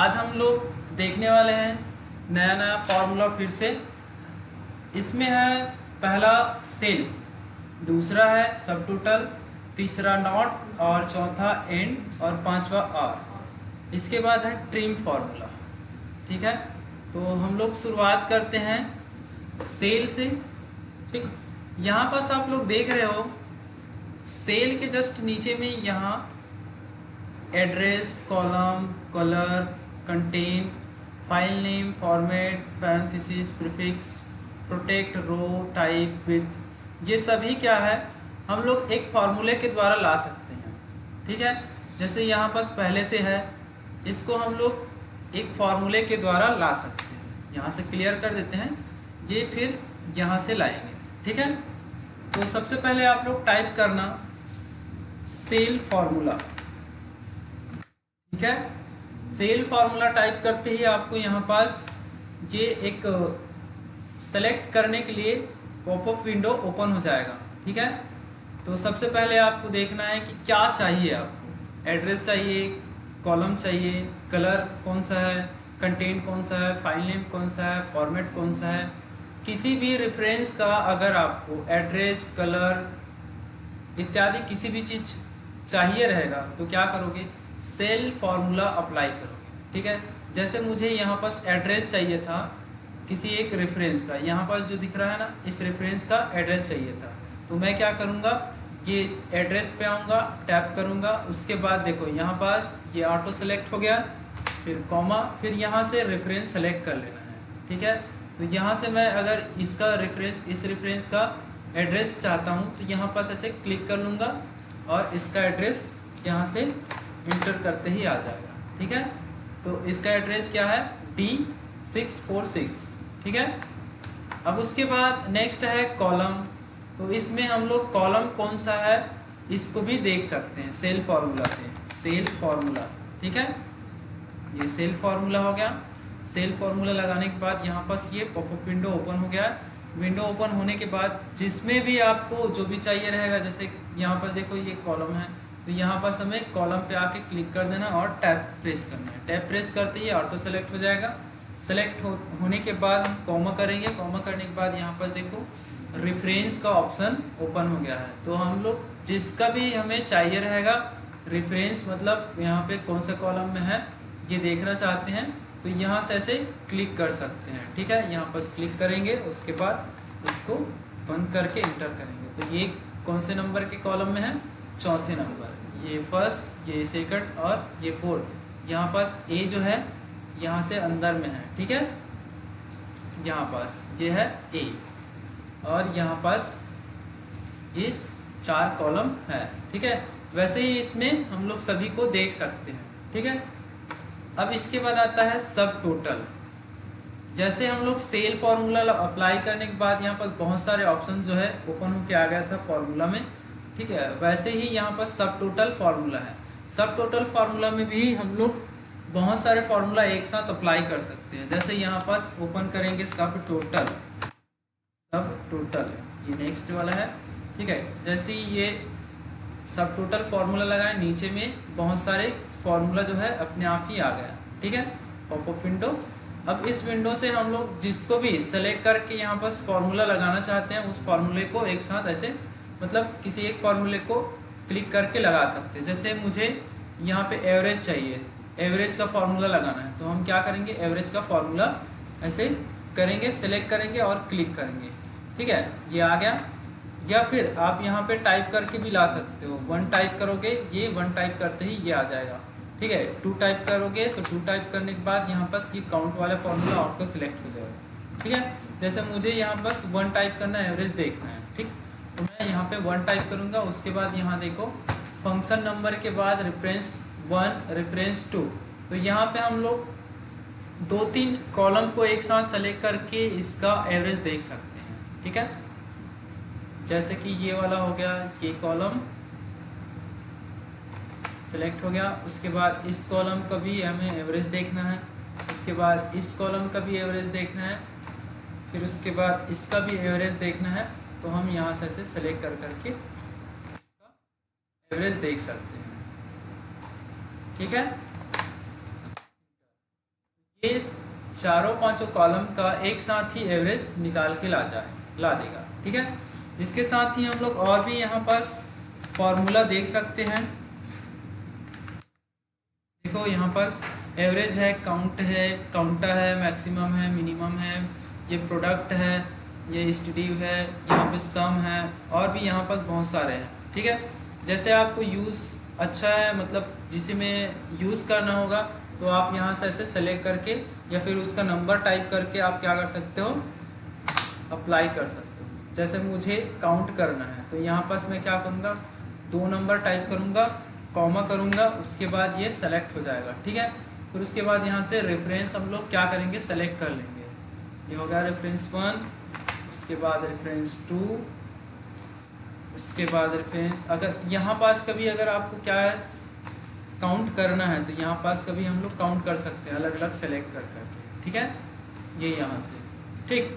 आज हम लोग देखने वाले हैं नया नया फॉर्मूला फिर से। इसमें है पहला सेल, दूसरा है सब टोटल, तीसरा नॉट और चौथा एंड और पांचवा आर। इसके बाद है ट्रिम फॉर्मूला। ठीक है, तो हम लोग शुरुआत करते हैं सेल से। ठीक, यहाँ पास आप लोग देख रहे हो सेल के जस्ट नीचे में यहाँ address, column, colour, content, file name, format, parenthesis, prefix, protect, row, type, with, ये सभी क्या है हम लोग एक फार्मूले के द्वारा ला सकते हैं। ठीक है, जैसे यहाँ पास पहले से है, इसको हम लोग एक फार्मूले के द्वारा ला सकते हैं। यहाँ से क्लियर कर देते हैं, ये फिर यहाँ से लाएंगे। ठीक है, तो सबसे पहले आप लोग टाइप करना सेल फार्मूला। ठीक है, सेल फार्मूला टाइप करते ही आपको यहाँ पास ये एक सेलेक्ट करने के लिए पॉपअप विंडो ओपन हो जाएगा। ठीक है, तो सबसे पहले आपको देखना है कि क्या चाहिए आपको। एड्रेस चाहिए, कॉलम चाहिए, कलर कौन सा है, कंटेंट कौन सा है, फाइल नेम कौन सा है, फॉर्मेट कौन सा है। किसी भी रेफरेंस का अगर आपको एड्रेस, कलर इत्यादि किसी भी चीज़ चाहिए रहेगा तो क्या करोगे, सेल फार्मूला अप्लाई करोगे। ठीक है, जैसे मुझे यहाँ पास एड्रेस चाहिए था किसी एक रेफरेंस का, यहाँ पास जो दिख रहा है ना, इस रेफरेंस का एड्रेस चाहिए था, तो मैं क्या करूँगा, ये एड्रेस पे आऊँगा, टैप करूँगा, उसके बाद देखो यहाँ पास ये ऑटो सेलेक्ट हो गया, फिर कॉमा, फिर यहाँ से रेफरेंस सेलेक्ट कर लेना है। ठीक है, तो यहाँ से मैं अगर इसका रेफरेंस, इस रेफरेंस का एड्रेस चाहता हूँ तो यहाँ पास ऐसे क्लिक कर लूँगा और इसका एड्रेस यहाँ से इंटर करते ही आ जाएगा। ठीक है, तो इसका एड्रेस क्या है, D646। ठीक है, अब उसके बाद नेक्स्ट है कॉलम। तो इसमें हम लोग कॉलम कौन सा है इसको भी देख सकते हैं सेल फार्मूला से, सेल फार्मूला। ठीक है, ये सेल फार्मूला हो गया। सेल फार्मूला लगाने के बाद यहाँ पास ये पॉपअप विंडो ओपन हो गया। विंडो ओपन होने के बाद जिसमें भी आपको जो भी चाहिए रहेगा, जैसे यहाँ पर देखो ये कॉलम है, तो यहाँ पास हमें कॉलम पे आके क्लिक कर देना और टैब प्रेस करना है। टैब प्रेस करते ही ऑटो सेलेक्ट हो जाएगा। सेलेक्ट होने के बाद हम कॉमा करेंगे। कॉमा करने के बाद यहाँ पर देखो रेफरेंस का ऑप्शन ओपन हो गया है, तो हम लोग जिसका भी हमें चाहिए रहेगा रेफरेंस, मतलब यहाँ पे कौन सा कॉलम में है ये देखना चाहते हैं तो यहाँ से ऐसे क्लिक कर सकते हैं। ठीक है, यहाँ पर क्लिक करेंगे, उसके बाद इसको बंद करके इंटर करेंगे। तो ये कौन से नंबर के कॉलम में है, चौथे नंबर, ये फर्स्ट, ये सेकंड और ये फोर्थ। यहाँ पास ए जो है यहाँ से अंदर में है। ठीक है, यहाँ पास ये है ए और यहाँ पास ये 4 कॉलम है। ठीक है, वैसे ही इसमें हम लोग सभी को देख सकते हैं। ठीक है, अब इसके बाद आता है सब टोटल। जैसे हम लोग सेल फार्मूला अप्लाई करने के बाद यहाँ पर बहुत सारे ऑप्शन जो है ओपन होके आ गया था फार्मूला में। ठीक है, वैसे ही यहाँ पर सब टोटल फार्मूला है। सब टोटल फार्मूला में भी हम लोग बहुत सारे फार्मूला एक साथ अप्लाई कर सकते हैं। जैसे यहाँ पास ओपन करेंगे सब टोटल, सब टोटल ये नेक्स्ट वाला है। ठीक है, जैसे ही ये सब टोटल फार्मूला लगाए, नीचे में बहुत सारे फार्मूला जो है अपने आप ही आ गया। ठीक है, पॉपअप विंडो। अब इस विंडो से हम लोग जिसको भी सेलेक्ट करके यहाँ पास फार्मूला लगाना चाहते हैं उस फार्मूले को एक साथ ऐसे, मतलब किसी एक फार्मूले को क्लिक करके लगा सकते हैं। जैसे मुझे यहाँ पे एवरेज चाहिए, एवरेज का फार्मूला लगाना है, तो हम क्या करेंगे, एवरेज का फार्मूला ऐसे करेंगे, सेलेक्ट करेंगे और क्लिक करेंगे। ठीक है, ये आ गया। या फिर आप यहाँ पे टाइप करके भी ला सकते हो। 1 टाइप करोगे, ये 1 टाइप करते ही ये आ जाएगा। ठीक है, 2 टाइप करोगे तो 2 टाइप करने के बाद यहाँ पास ये काउंट वाला फार्मूला ऑटो सिलेक्ट हो जाएगा। ठीक है, जैसे मुझे यहाँ पास 1 टाइप करना है, एवरेज देखना है। ठीक, तो मैं यहाँ पे 1 टाइप करूँगा। उसके बाद यहाँ देखो फंक्शन नंबर के बाद रेफरेंस 1, रेफरेंस 2, तो यहाँ पे हम लोग 2-3 कॉलम को एक साथ सेलेक्ट करके इसका एवरेज देख सकते हैं। ठीक है, जैसे कि ये वाला हो गया, ये कॉलम सेलेक्ट हो गया। उसके बाद इस कॉलम का भी हमें एवरेज देखना है, उसके बाद इस कॉलम का भी एवरेज देखना है, फिर उसके बाद इसका भी एवरेज देखना है। तो हम यहाँ से ऐसे सेलेक्ट कर करके इसका एवरेज देख सकते हैं। ठीक है, चारों पांचों कॉलम का एक साथ ही एवरेज निकाल के ला देगा। ठीक है, इसके साथ ही हम लोग और भी यहाँ पास फॉर्मूला देख सकते हैं। देखो यहाँ पास एवरेज है, काउंटा है, मैक्सिमम है, मिनिमम है, ये प्रोडक्ट है, ये एसटीडी है, यहाँ पे सम है, और भी यहाँ पास बहुत सारे हैं। ठीक है, जैसे आपको यूज़ अच्छा है, मतलब जिसे में यूज़ करना होगा तो आप यहाँ से ऐसे सेलेक्ट करके या फिर उसका नंबर टाइप करके आप क्या कर सकते हो, अप्लाई कर सकते हो। जैसे मुझे काउंट करना है तो यहाँ पास मैं क्या करूँगा, 2 नंबर टाइप करूँगा, कॉमा करूँगा, उसके बाद ये सेलेक्ट हो जाएगा। ठीक है, फिर उसके बाद यहाँ से रेफरेंस हम लोग क्या करेंगे, सेलेक्ट कर लेंगे। ये हो गया रेफरेंस 1, उसके बाद रेफरेंस 2, इसके बाद रेफरेंस, अगर यहाँ पास कभी अगर आपको क्या है काउंट करना है तो यहाँ पास कभी हम लोग काउंट कर सकते हैं अलग अलग सेलेक्ट कर करके। ठीक है, ये यहाँ से ठीक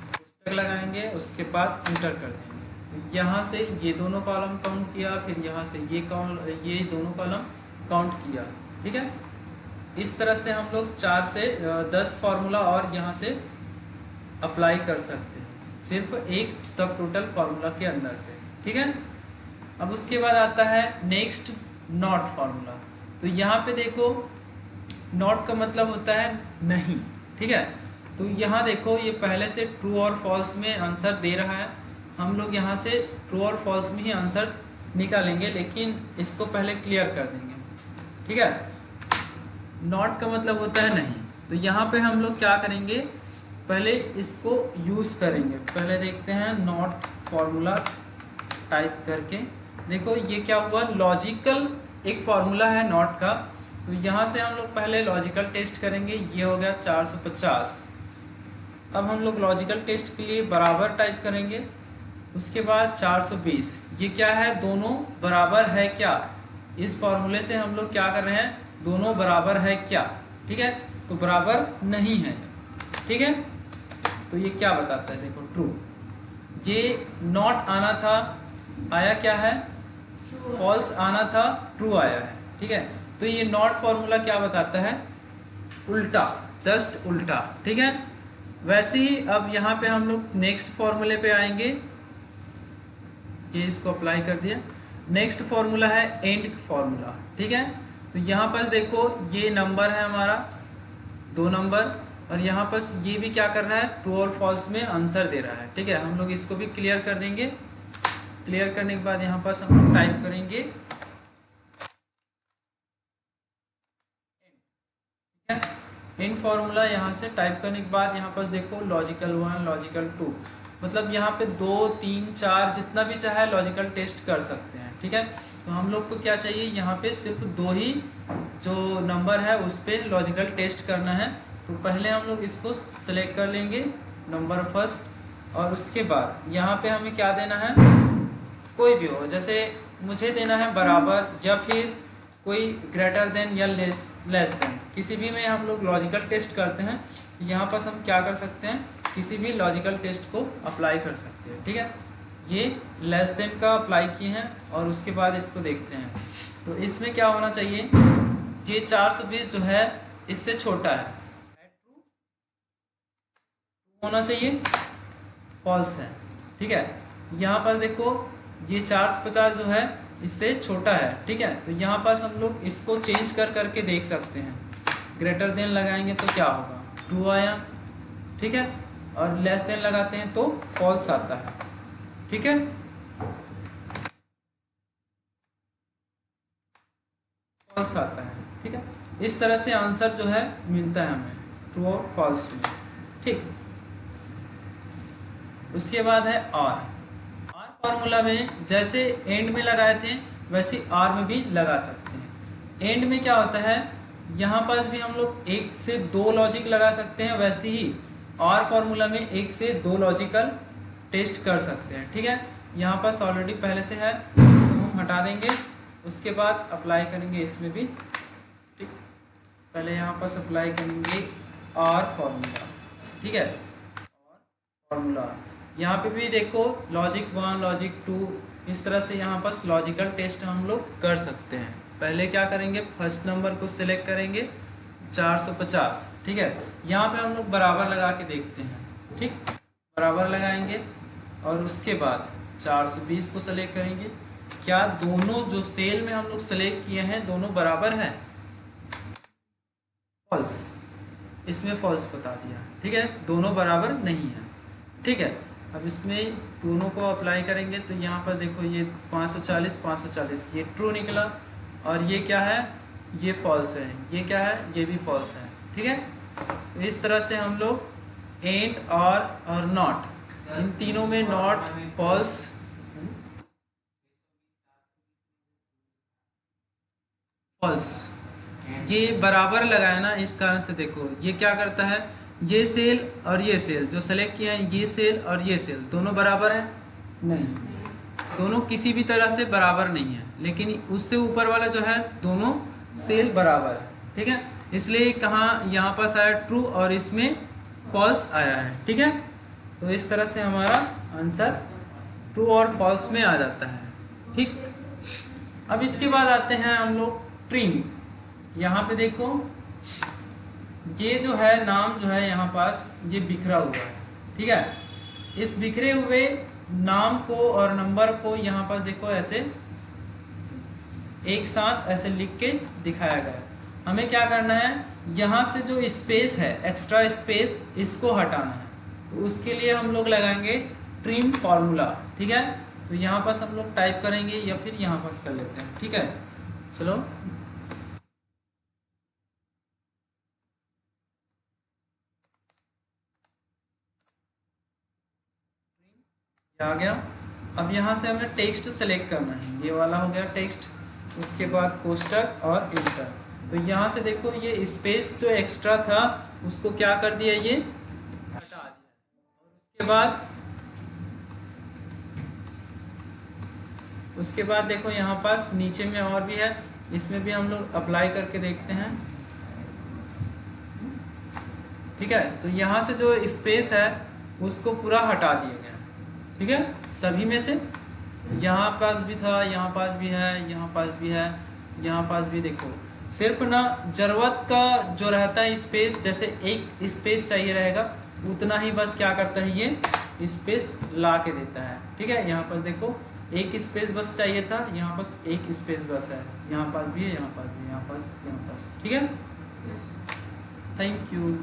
पुस्तक लगाएंगे, उसके बाद इंटर कर देंगे तो यहाँ से ये दोनों कॉलम काउंट किया, फिर यहाँ से ये दोनों कॉलम काउंट किया। ठीक है, इस तरह से हम लोग 4 से 10 फार्मूला और यहाँ से अप्लाई कर सकते हैं, सिर्फ एक सब टोटल फार्मूला के अंदर से। ठीक है, अब उसके बाद आता है नेक्स्ट नॉट फार्मूला। तो यहाँ पे देखो नॉट का मतलब होता है नहीं। ठीक है, तो यहाँ देखो ये पहले से ट्रू और फॉल्स में आंसर दे रहा है, हम लोग यहाँ से ट्रू और फॉल्स में ही आंसर निकालेंगे, लेकिन इसको पहले क्लियर कर देंगे। ठीक है, नॉट का मतलब होता है नहीं, तो यहाँ पे हम लोग क्या करेंगे, पहले इसको यूज़ करेंगे। पहले देखते हैं नॉट फार्मूला टाइप करके, देखो ये क्या हुआ, लॉजिकल एक फार्मूला है नॉट का, तो यहाँ से हम लोग पहले लॉजिकल टेस्ट करेंगे। ये हो गया 450। अब हम लोग लॉजिकल टेस्ट के लिए बराबर टाइप करेंगे, उसके बाद 420। ये क्या है, दोनों बराबर है क्या, इस फार्मूले से हम लोग क्या कर रहे हैं, दोनों बराबर है क्या। ठीक है, तो बराबर नहीं है। ठीक है, तो ये क्या बताता है, देखो ट्रू, ये नॉट आना था, आया क्या है, फॉल्स आना था, ट्रू आया है। ठीक है, तो ये नॉट फार्मूला क्या बताता है, उल्टा, जस्ट उल्टा। ठीक है, वैसे ही अब यहाँ पे हम लोग नेक्स्ट फार्मूले पे आएंगे, ये इसको अप्लाई कर दिया। नेक्स्ट फार्मूला है एंड फार्मूला। ठीक है, तो यहाँ पास देखो ये नंबर है हमारा 2 नंबर, और यहाँ पास ये भी क्या कर रहा है, ट्रू और फॉल्स में आंसर दे रहा है। ठीक है, हम लोग इसको भी क्लियर कर देंगे। क्लियर करने के बाद यहाँ पास हम लोग टाइप करेंगे इन फार्मूला। यहाँ से टाइप करने के बाद यहाँ पास देखो लॉजिकल 1, लॉजिकल 2, मतलब यहाँ पे 2, 3, 4 जितना भी चाहे लॉजिकल टेस्ट कर सकते हैं। ठीक है, तो हम लोग को क्या चाहिए, यहाँ पे सिर्फ 2 ही जो नंबर है उस पर लॉजिकल टेस्ट करना है। तो पहले हम लोग इसको सेलेक्ट कर लेंगे, नंबर फर्स्ट, और उसके बाद यहाँ पे हमें क्या देना है, कोई भी हो, जैसे मुझे देना है बराबर, या फिर कोई ग्रेटर देन या लेस देन, किसी भी में हम लोग लॉजिकल टेस्ट करते हैं। यहाँ पर हम क्या कर सकते हैं, किसी भी लॉजिकल टेस्ट को अप्लाई कर सकते हैं। ठीक है, ये लेस देन का अप्लाई किए हैं, और उसके बाद इसको देखते हैं। तो इसमें क्या होना चाहिए, ये 420 जो है इससे छोटा है, ट्रू होना चाहिए, फॉल्स है। ठीक है, यहाँ पर देखो ये 450 जो है इससे छोटा है। ठीक है, तो यहाँ पास हम लोग इसको चेंज कर करके देख सकते हैं। ग्रेटर देन लगाएंगे तो क्या होगा, ट्रू आया। ठीक है, और लेस देन लगाते हैं तो फॉल्स आता है। ठीक है, फॉल्स आता है। ठीक है, इस तरह से आंसर जो है मिलता है हमें, ट्रू और फॉल्स में। ठीक, उसके बाद है आर फार्मूला में जैसे एंड में लगाए थे वैसे आर में भी लगा सकते हैं। एंड में क्या होता है, यहाँ पास भी हम लोग 1 से 2 लॉजिक लगा सकते हैं, वैसे ही आर फार्मूला में 1 से 2 लॉजिकल टेस्ट कर सकते हैं। ठीक है, यहाँ पास ऑलरेडी पहले से है, इसको हम हटा देंगे, उसके बाद अप्लाई करेंगे इसमें भी। ठीक, पहले यहाँ पास अप्लाई करेंगे आर फार्मूला। ठीक है, और फार्मूला यहाँ पे भी देखो लॉजिक 1, लॉजिक 2, इस तरह से यहाँ पास लॉजिकल टेस्ट हम लोग कर सकते हैं। पहले क्या करेंगे, फर्स्ट नंबर को सिलेक्ट करेंगे, 450, ठीक है। यहाँ पे हम लोग बराबर लगा के देखते हैं, ठीक, बराबर लगाएंगे और उसके बाद 420 को सेलेक्ट करेंगे। क्या दोनों जो सेल में हम लोग सेलेक्ट किए हैं दोनों बराबर हैं? फॉल्स, इसमें फॉल्स बता दिया, ठीक है, दोनों बराबर नहीं है, ठीक है। अब इसमें दोनों को अप्लाई करेंगे तो यहाँ पर देखो ये 540 540 ये ट्रू निकला, और ये क्या है, ये फॉल्स है, ये क्या है, ये भी फॉल्स है, ठीक है। तो इस तरह से हम लोग एंड और नॉट, इन तीनों में नॉट, फॉल्स, फॉल्स, ये बराबर लगाया ना, इस कारण से देखो ये क्या करता है, ये सेल और ये सेल जो सेलेक्ट किया है, ये सेल और ये सेल दोनों बराबर है नहीं, दोनों किसी भी तरह से बराबर नहीं है, लेकिन उससे ऊपर वाला जो है दोनों सेल बराबर है, ठीक है। इसलिए कहाँ यहाँ पास आया ट्रू और इसमें फॉल्स आया है, ठीक है। तो इस तरह से हमारा आंसर ट्रू और फॉल्स में आ जाता है, ठीक। अब इसके बाद आते हैं हम लोग ट्रिम। यहाँ पे देखो ये जो है नाम जो है यहाँ पास ये बिखरा हुआ है, ठीक है। इस बिखरे हुए नाम को और नंबर को यहाँ पास देखो ऐसे एक साथ ऐसे लिख के दिखाया गया है। हमें क्या करना है, यहाँ से जो स्पेस है, एक्स्ट्रा स्पेस, इसको हटाना है। तो उसके लिए हम लोग लगाएंगे ट्रिम फार्मूला, ठीक है। तो यहाँ पास हम लोग टाइप करेंगे या फिर यहाँ पास कर लेते हैं, ठीक है। चलो आ गया। अब यहाँ से हमें टेक्स्ट सेलेक्ट करना है, ये वाला हो गया टेक्स्ट, उसके बाद कोष्टक और इंटर। तो यहाँ से देखो ये स्पेस जो एक्स्ट्रा था उसको क्या कर दिया, ये हटा दिया। और उसके बाद देखो यहाँ पास नीचे में और भी है, इसमें भी हम लोग अप्लाई करके देखते हैं, ठीक है। तो यहाँ से जो स्पेस है उसको पूरा हटा दिया गया, ठीक है, सभी में से। यहाँ पास भी था, यहाँ पास भी है, यहाँ पास भी है, यहाँ पास भी। देखो सिर्फ ना जरूरत का जो रहता है स्पेस, जैसे एक स्पेस चाहिए रहेगा उतना ही बस क्या करता है, ये स्पेस ला के देता है, ठीक है। यहाँ पास देखो एक स्पेस बस चाहिए था, यहाँ पास एक स्पेस बस है, यहाँ पास भी है, यहाँ पास भी, यहाँ पास, यहाँ पास, ठीक है। Thank you.